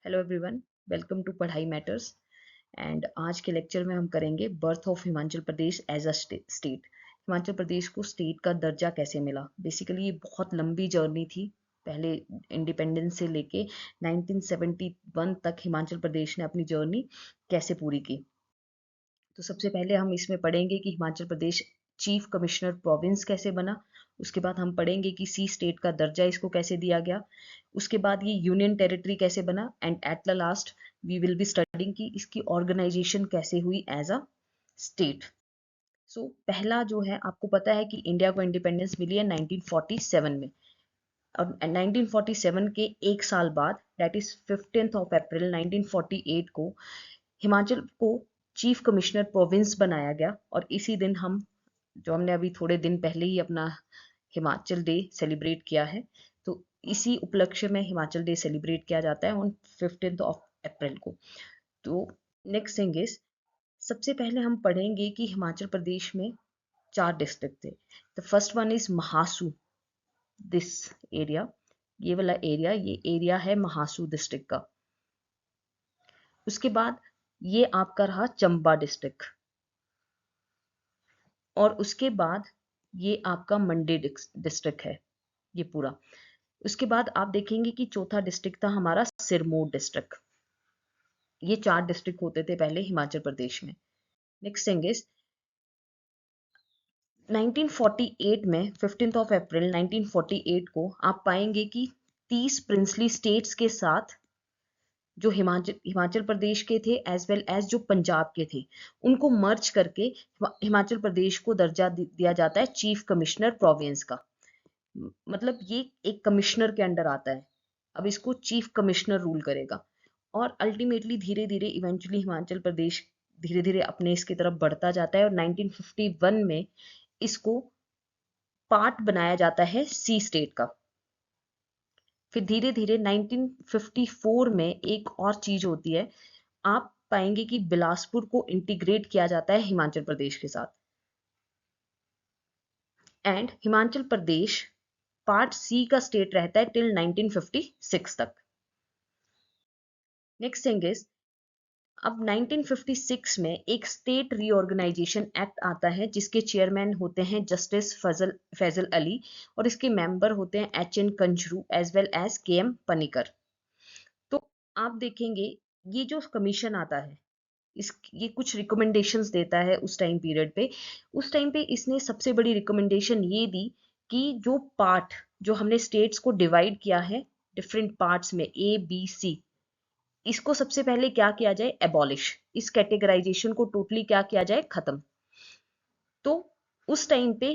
Hello everyone, welcome to Padhai matters. And आज के lecture में हम करेंगे birth of Himachal Pradesh as a state. Himachal Pradesh को स्टेट का दर्जा कैसे मिला। बेसिकली ये बहुत लंबी जर्नी थी। पहले इंडिपेंडेंस से लेके 1971 तक हिमाचल प्रदेश ने अपनी जर्नी कैसे पूरी की। तो सबसे पहले हम इसमें पढ़ेंगे कि Himachal Pradesh chief commissioner province कैसे बना। उसके बाद हम पढ़ेंगे कि सी स्टेट का दर्जा इसको कैसे दिया गया। उसके बाद ये यूनियन टेरिटरी कैसे बना। And at the last we will be studying कि इसकी ऑर्गेनाइजेशन कैसे हुई एज अ स्टेट। सो पहला जो है, आपको पता है कि इंडिया को इंडिपेंडेंस मिली है 1947 में। और 1947 के एक साल बाद, दैट इज 15 ऑफ अप्रैल 1948 को हिमाचल को चीफ कमिश्नर प्रोविंस बनाया गया। और इसी दिन हमने अभी थोड़े दिन पहले ही अपना हिमाचल डे सेलिब्रेट किया है, तो इसी उपलक्ष्य में हिमाचल डे सेलिब्रेट किया जाता है ऑन 15 ऑफ अप्रैल को। तो नेक्स्ट थिंग इज, सबसे पहले हम पढ़ेंगे कि हिमाचल प्रदेश में 4 डिस्ट्रिक्ट थे। The first one is Mahasu, this area, ये वाला एरिया, ये एरिया है महासू डिस्ट्रिक्ट का। उसके बाद ये आपका रहा चंबा डिस्ट्रिक्ट, और उसके बाद ये आपका मंडी डिस्ट्रिक्ट है, ये पूरा। उसके बाद आप देखेंगे कि चौथा डिस्ट्रिक्ट था हमारा सिरमौर डिस्ट्रिक्ट। ये 4 डिस्ट्रिक्ट होते थे पहले हिमाचल प्रदेश में। नेक्स्ट थिंग इज, 1948 में 15 ऑफ अप्रैल 1948 को आप पाएंगे कि 30 प्रिंसली स्टेट्स के साथ जो हिमाचल प्रदेश के थे एज वेल एज जो पंजाब के थे, उनको मर्ज करके हिमाचल प्रदेश को दर्जा दिया जाता है चीफ कमिश्नर प्रोविंस का। मतलब ये एक कमिश्नर के अंडर आता है। अब इसको चीफ कमिश्नर रूल करेगा। और अल्टीमेटली धीरे धीरे इवेंचुअली हिमाचल प्रदेश धीरे धीरे अपने इसकी तरफ बढ़ता जाता है, और 1951 में इसको पार्ट बनाया जाता है सी स्टेट का। फिर धीरे धीरे 1954 में एक और चीज होती है, आप पाएंगे कि बिलासपुर को इंटीग्रेट किया जाता है हिमाचल प्रदेश के साथ, and Himachal Pradesh part C का स्टेट रहता है टिल 1956 तक। नेक्स्ट थिंग इज, अब 1956 में एक स्टेट रीऑर्गेनाइजेशन एक्ट आता है, जिसके चेयरमैन होते हैं जस्टिस फैजल अली, और इसके मेंबर होते हैं H N. Kunzru as well as K M. Panikkar. तो आप देखेंगे ये जो कमीशन आता है, ये कुछ रिकमेंडेशंस देता है उस टाइम पीरियड पे। उस टाइम पे इसने सबसे बड़ी रिकमेंडेशन ये दी कि जो हमने स्टेट्स को डिवाइड किया है डिफरेंट पार्ट्स में, ए बी सी, इसको सबसे पहले क्या किया जाए, एबॉलिश। इस कैटेगराइजेशन को टोटली क्या किया जाए, खत्म। तो उस टाइम पे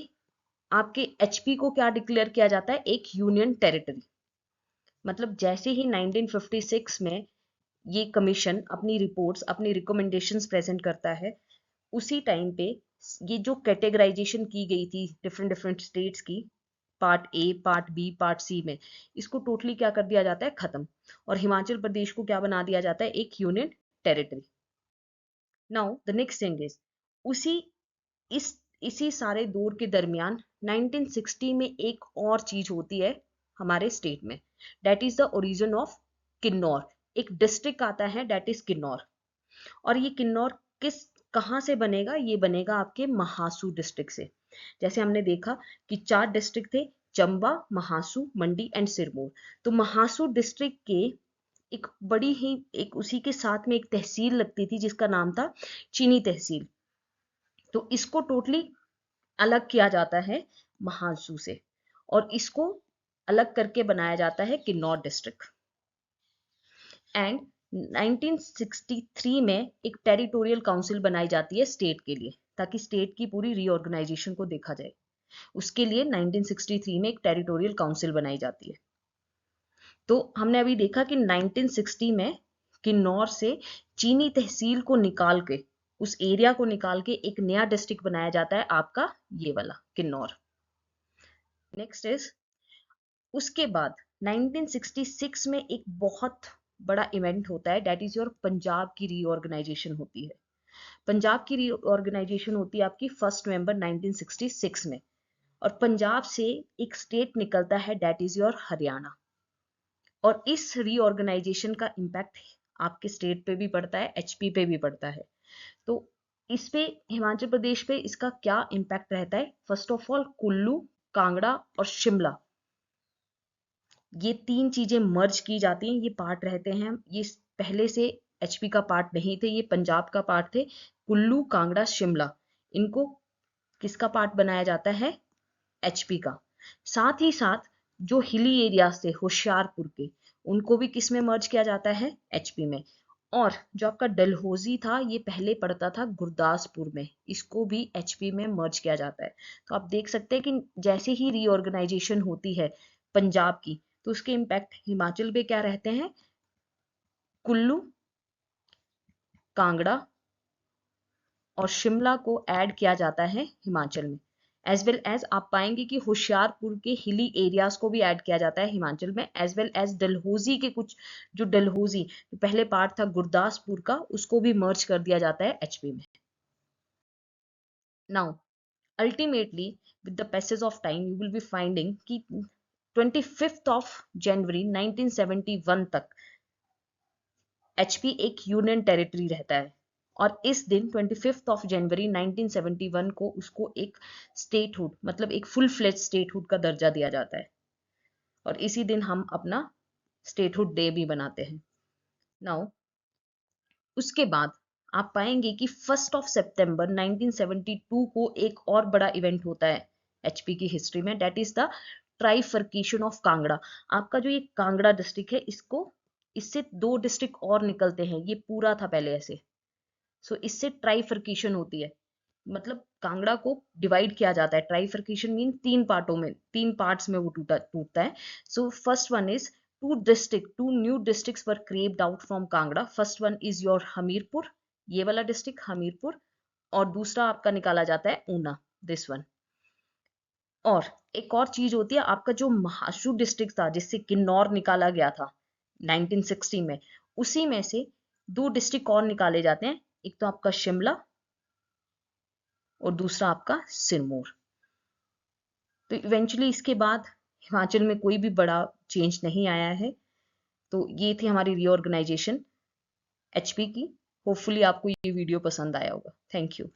आपके एचपी को क्या डिक्लेयर किया जाता है, एक यूनियन टेरिटरी। मतलब जैसे ही 1956 में ये कमीशन अपनी रिपोर्ट्स, अपनी रिकमेंडेशंस प्रेजेंट करता है, उसी टाइम पे ये जो कैटेगराइजेशन की गई थी डिफरेंट डिफरेंट स्टेट्स की, part A, part B, part C में, इसको टोटली क्या कर दिया जाता है, खत्म। और हिमाचल प्रदेश को क्या बना दिया जाता है, एक union territory. Now the next thing is, उसी इस इसी सारे दौर के दरमियान 1960 में एक और चीज होती है हमारे स्टेट में, that is the origin of Kinnaur. एक डिस्ट्रिक्ट आता है दैट इज किन्नौर। और ये किन्नौर कहाँ से बनेगा, ये बनेगा आपके महासू डिस्ट्रिक्ट से। जैसे हमने देखा कि 4 डिस्ट्रिक्ट थे, चंबा, महासू, मंडी एंड सिरमौर। तो महासू डिस्ट्रिक्ट के एक बड़ी ही एक उसी के साथ में एक तहसील लगती थी जिसका नाम था चीनी तहसील। तो इसको टोटली अलग किया जाता है महासू से, और इसको अलग करके बनाया जाता है किन्नौर डिस्ट्रिक्ट। एंड 1963 में एक टेरिटोरियल काउंसिल बनाई जाती है स्टेट के लिए, ताकि स्टेट की पूरी रीऑर्गेनाइजेशन को देखा जाए। उसके लिए 1963 में एक टेरिटोरियल काउंसिल बनाई जाती है। तो हमने अभी देखा कि 1960 में किन्नौर से चीनी तहसील को निकाल के, उस एरिया को निकाल के एक नया डिस्ट्रिक्ट बनाया जाता है आपका ये वाला किन्नौर। नेक्स्ट इज, उसके बाद 1966 में एक बहुत बड़ा इवेंट होता है, दैट इज योर पंजाब की रीऑर्गेनाइजेशन होती है। पंजाब की रीऑर्गेनाइजेशन होती है आपकी 1 नवंबर 1966 में, और पंजाब से एक स्टेट निकलता है दैट इज योर हरियाणा। और इस रीऑर्गेनाइजेशन का इम्पैक्ट आपके स्टेट पे भी पड़ता है, एचपी पे भी पड़ता है। तो इस पे हिमाचल प्रदेश पे इसका क्या इम्पैक्ट रहता है? First of all Kullu, Kangra और शिमला, ये 3 चीजें मर्ज की जाती हैं, ये पार्ट रहते हैं। ये पहले से एचपी का पार्ट नहीं थे, ये पंजाब का पार्ट थे। कुल्लू, कांगड़ा, शिमला, इनको किसका पार्ट बनाया जाता है? एचपी का। साथ ही साथ जो हिली एरियाज थे होशियारपुर के, उनको भी किस में मर्ज किया जाता है? एचपी में। और जो आपका डलहौजी था, ये पहले पड़ता था गुरदासपुर में, इसको भी एचपी में मर्ज किया जाता है। तो आप देख सकते हैं कि जैसे ही रीऑर्गेनाइजेशन होती है पंजाब की, तो उसके इम्पैक्ट हिमाचल पे क्या रहते हैं? कुल्लू, कांगड़ा और शिमला को ऐड किया जाता है हिमाचल में। एज वेल एज आप पाएंगे कि होशियारपुर के हिली एरियाज को भी ऐड किया जाता है हिमाचल में, एज वेल एज डलहौजी के कुछ, जो डलहौजी पहले पार्ट था गुरदासपुर का, उसको भी मर्ज कर दिया जाता है एचपी में। Now ultimately with the passage of time you will be finding कि 25 ऑफ जनवरी 1971 तक एचपी एक यूनियन टेरिटरी रहता है, और इस दिन 25 ऑफ जनवरी 1971 को उसको एक स्टेटहुड, मतलब एक फुल फ्लेज स्टेटहुड का दर्जा दिया जाता है, और इसी दिन हम अपना स्टेटहुड डे भी बनाते हैं। नाउ उसके बाद आप पाएंगे कि 1 सितंबर 1972 को एक और बड़ा इवेंट होता है एचपी की हिस्ट्री में, that is the trifurcation of Kangra. आपका जो ये कांगड़ा डिस्ट्रिक्ट है, इसको, इससे 2 डिस्ट्रिक्ट और निकलते हैं, ये पूरा था पहले ऐसे। सो इससे ट्राइफर्केशन होती है, मतलब कांगड़ा को डिवाइड किया जाता है। ट्राइफर्केशन मीन 3 पार्टों में, 3 पार्ट्स में वो टूटता है। So first one is two new districts were carved out from Kangra. First one is your Hamirpur, ये वाला डिस्ट्रिक्ट हमीरपुर, और दूसरा आपका निकाला जाता है ऊना, दिस वन। और एक और चीज होती है, आपका जो महासू डिस्ट्रिक्ट था जिससे किन्नौर निकाला गया था 1960 में, उसी में से 2 डिस्ट्रिक्ट और निकाले जाते हैं, एक तो आपका शिमला और दूसरा आपका सिरमौर। तो इवेंचुअली इसके बाद हिमाचल में कोई भी बड़ा चेंज नहीं आया है। तो ये थी हमारी रीऑर्गेनाइजेशन एचपी की। होपफुली आपको ये वीडियो पसंद आया होगा। Thank you.